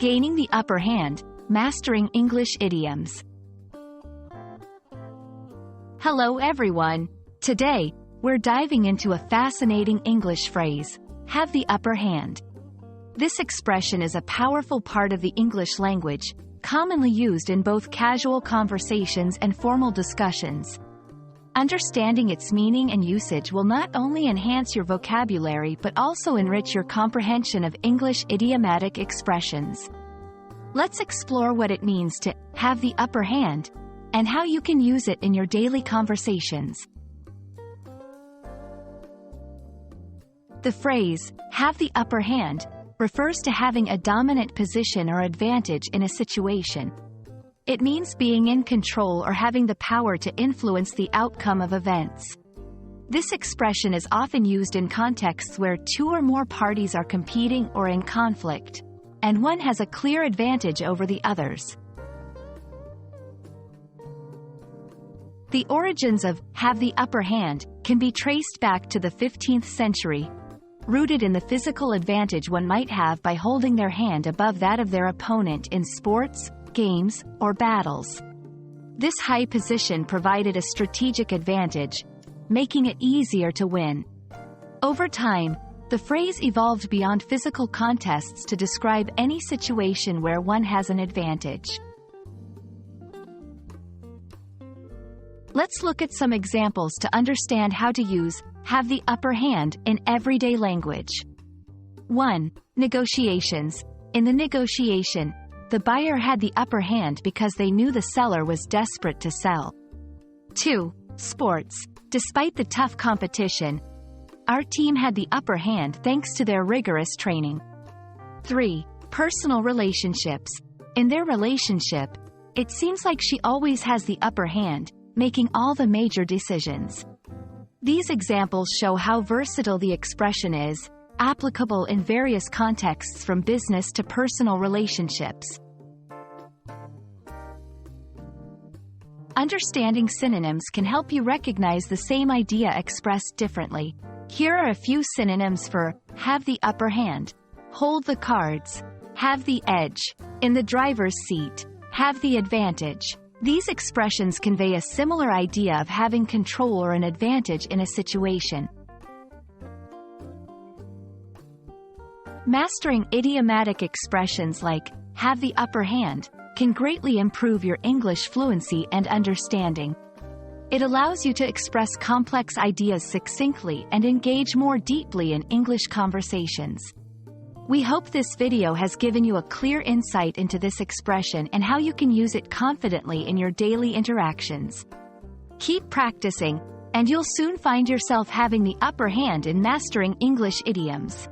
Gaining the upper hand, mastering English idioms. Hello everyone. Today, we're diving into a fascinating English phrase, have the upper hand. This expression is a powerful part of the English language, commonly used in both casual conversations and formal discussions. Understanding its meaning and usage will not only enhance your vocabulary but also enrich your comprehension of English idiomatic expressions. Let's explore what it means to have the upper hand, and how you can use it in your daily conversations. The phrase, have the upper hand, refers to having a dominant position or advantage in a situation. It means being in control or having the power to influence the outcome of events. This expression is often used in contexts where two or more parties are competing or in conflict, and one has a clear advantage over the others. The origins of have the upper hand can be traced back to the 15th century, rooted in the physical advantage one might have by holding their hand above that of their opponent in sports, games, or battles. This high position provided a strategic advantage, making it easier to win. Over time, the phrase evolved beyond physical contests to describe any situation where one has an advantage. Let's look at some examples to understand how to use have the upper hand in everyday language. 1. Negotiations. In the negotiation, the buyer had the upper hand because they knew the seller was desperate to sell. 2. Sports. Despite the tough competition, our team had the upper hand thanks to their rigorous training. 3. Personal relationships. In their relationship, it seems like she always has the upper hand, making all the major decisions. These examples show how versatile the expression is, applicable in various contexts from business to personal relationships. Understanding synonyms can help you recognize the same idea expressed differently. Here are a few synonyms for have the upper hand. Hold the cards. Have the edge. In the driver's seat. Have the advantage. These expressions convey a similar idea of having control or an advantage in a situation. Mastering idiomatic expressions like have the upper hand can greatly improve your English fluency and understanding. It allows you to express complex ideas succinctly and engage more deeply in English conversations. We hope this video has given you a clear insight into this expression and how you can use it confidently in your daily interactions. Keep practicing, and you'll soon find yourself having the upper hand in mastering English idioms.